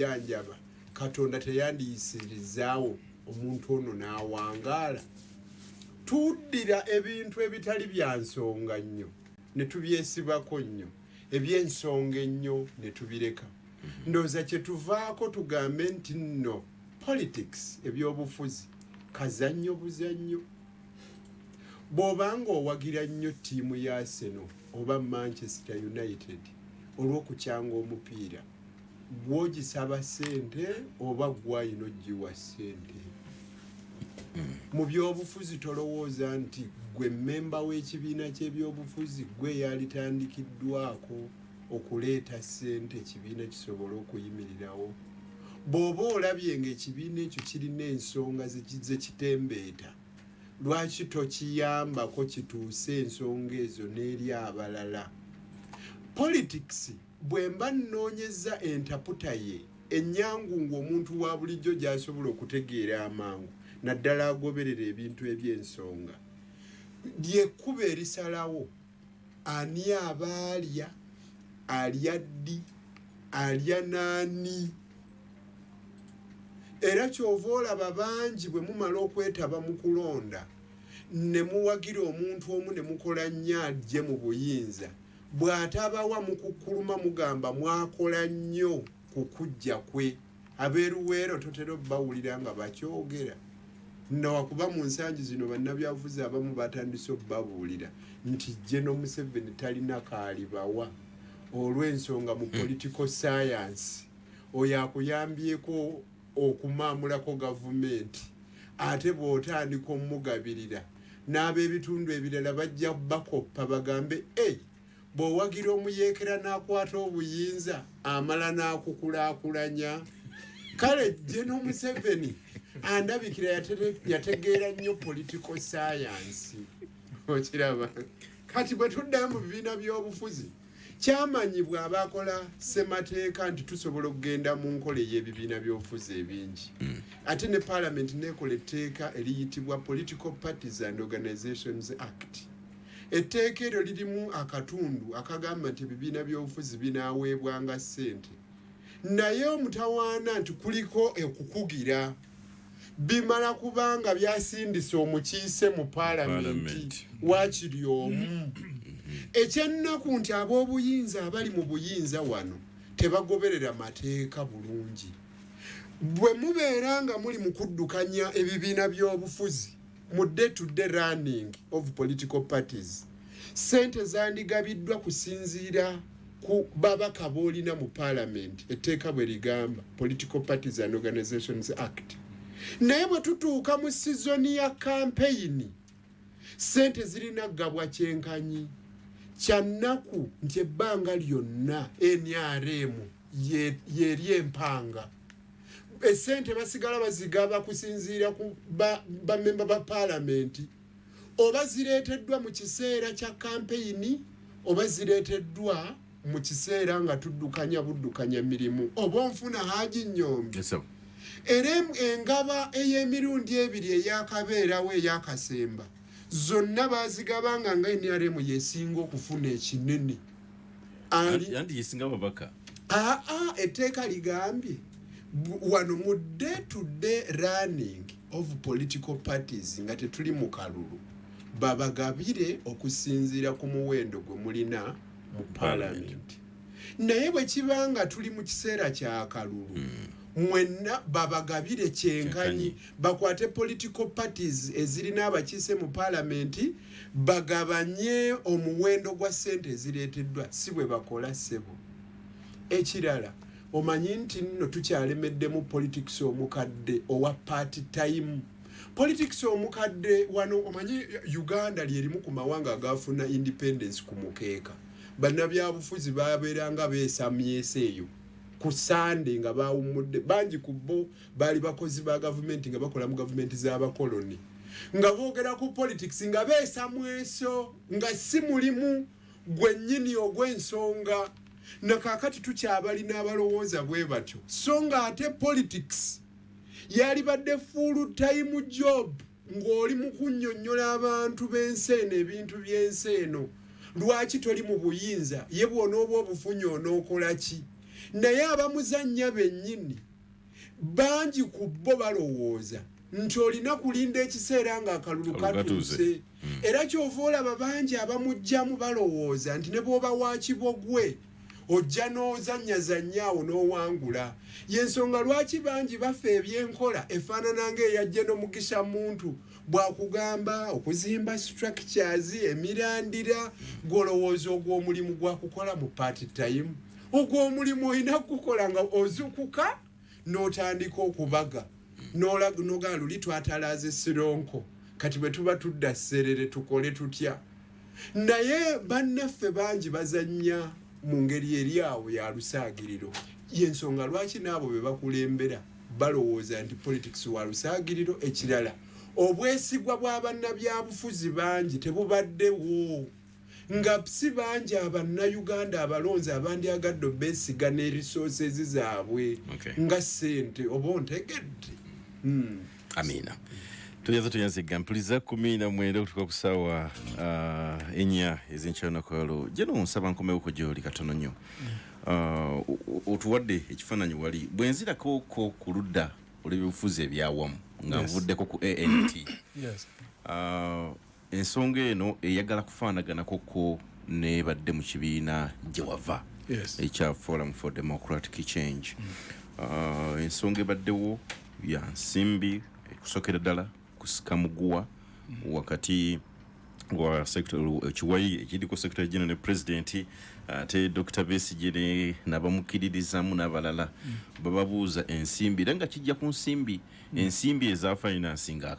yanjaba Katonda teyandiyisirizaawo omuntu ono n'awangaala. Tuddira ebintu ebitali bya nsonga nnyo ne tubyesibako nnyo, eby'ensonga ennyo ne tubireka. Ndowooza kye tuvaako tugambe nti nno politics, ebyobufuzi kazannyo buzannyo. Bw'obanga owagira nnyo ttiimu ya Arsenal oba Manchester United olw'okukyanga omupiira, gwogisaba ssente oba gwayina oggiwa ssente. Mu byobufuzi tolowooza nti gwe mmemba w'ekibiina ky'ebyobufuzi gwe yalitandikiddwako okuleeta ssente ekibiina kisobole okuyimirirawo. Bw'oba olabye ng'ekibiina ekyo kirina ensonga ze kitembeeta, lwaki tokiyambako kituuse ensonga ezo n'eri abalala? Politics bwe mba nnoonyeza entaputa ye ennyangungu omuntu wa bulijjo gy'asobola okutegeera amangu naddala agoberera ebintu eby'ensonga, lyekkuba erisalawo ani abaalya, alya ddi, alya naani. Era kyova olaba bangi bwe mumala okwetaba mu kulonda ne muwagira omuntu omu ne mukola nnyo ajje mu buyinza, bw'atabawa mukukkuluma mugamba mwakola nnyo ku kujja kwe, abeeruweero totera obbawulira nga bakyogera. Nawakuba mu nsangi zino bannabyabufuzi abamu batandise obbabuulira nti General Museveni talina kaalibawa olw'ensonga mu political science oyo akuyambyeko okumaamulako gavumenti, ate bw'otandika omugabirira n'ab'ebitundu ebirala bajja bakoppa bagambe bw'owagira omuyeekera n'akwata obuyinza amala n'akukulaakulanya. Kale General Museveni andabikira yategeera nnyo political science. Okiraba kati bwe tuddayo mu bibiina by'obufuzi kyamanyibwa abakola ssemateeka nti tusobola okugenda mu nkola ey'ebibiina by'obufuzi ebingi. Ate ne Parliament neekola etteeka eriyitibwa Political Parties and Organizations Act. Etteeka eryo lirimu akatundu akagamba nti ebibiina by'obufuzi binaaweebwanga ssente, naye omutawaana nti kuliko okukugira bimala kubanga byasindisa omukiise mu Parliament waakiri omu. Ekyennaku nti ab'obuyinza abali mu buyinza wano tebagoberera mateeka bulungi. Bwe mubeera nga muli mu kuddukanya ebibiina by'obufuzi mu day-to-day running of political parties, ssente zandigabiddwa kusinziira ku babaka boolina mu Parliament, etteeka bwe ligamba Political Parties and Organizations Act. Naye bwe tutuuka mu sizoni ya kampeyini, ssente zirina gabwa kyenkanyi. Kyannaku nti ebbanga lyonna NRM yeri empanga. Essente basigala bazigaba kusinziira ku bamemba ba Parliament, oba zireeteddwa mu kiseera kya kampeyini oba zireeteddwa mu kiseera nga buddukanya mirimu. Oba nfuna Haji Nnyombe. Yes, sir. Era engaba ey'emirundi ebiri eyakabeerawo eyakasemba zonna bazigabanga nga NRM yesinga okufuna ekinene. Yandi yesinga babaka. Etteeka ligambye wano mu day-to-day running of political parties nga tetuli mu kalulu babagabire okusinziira ku muwendo gwe mulina mu Parliament. Naye bwe kibanga tuli mu kiseera kya kalulu mwenna babagabire kyenkanyi, bakwate political parties ezirina abakiise mu Parliament bagabanye omuwendo gwa ssente ezireeteddwa. Si bwe bakola ssebo. Ekirala omanyi nti nno tukyalemedde mu politics omukadde owa party time. Politics omukadde wano omanyi Uganda lyerimu ku mawanga agafuna independence ku mukeeka. Bannabyabufuzi babeeranga beesamyese eyo ku Sunday nga baawumudde. Bangi ku bo baali bakozi ba gavumenti nga bakola mu gavumenti z'abakoloni, nga boogera ku politics nga beesamweso nga si mulimu gwennyini ogw'ensonga. Na kakati tukyabalina abalowooza bwe batyo, so nga ate politics yali badde full time job ng'oli mu kunnyonnyola abantu b'ensi eno ebintu by'ensi eno. Lwaki toli mu buyinza? Ye bw'onooba obufunye onookola ki? naye abamuzannya bennyini bangi ku bo balowooza nti olina kulinda ekiseera ng'akalulu katuuse era kyova olaba bangi abamugjamu balowooza nti ne bw'oba wa kibogwe ojja n'ozannyazannyaawo n'owangula yensonga lwaki bangi bafa ebyenkola efaanana ng'eyajja n'omugisha muntu bwakugamba okuzimba structures emirandira gwolowooza ogw'omulimu gwakukola mu part time ogw'omulimu olina kukola nga ozukuka n'otandika okubaga nogaa luli twatalaza esironko kati bwe tuba tudda sserere tukole tutya naye bannaffe bangi bazannya mu ngeri eri awo ya lusaagiriro yensonga lwaki n'abo be bakulembera balowooza nti politics wa lusaagiriro ekirala obwesigwa bw'abannabyabufuzi bangi tebubaddewo nga si bangi abannayuganda abalonzi abandyagadde beesiga ne resources zaabwe nga sente oba ontegedde amina tuyaza mpuliza 19 okutuuka ku ssaawa 4 ez'enkyalunaku olwo jeno nsaba nkomewuko gy'oli katono nnyo otuwadde ekifaananyi wali bwe nzirako ku ludda olw'ebyobufuzi ebyawamu nga nvuddeko ku ANT ensonga eno eyagala kufaanaganako nebadde mu kibiina gye wava ekya Forum for Democratic Change ensonga ebaddewo ya nsimbi ekusokera ddala kusika muguwa wakati wa Kiwayi ekiriko Secretary General ne President ate Dr. Besigye n'abamukiririzamu n'abalala bababuuza ensimbi era nga kijja ku nsimbi ensimbi eza finance nga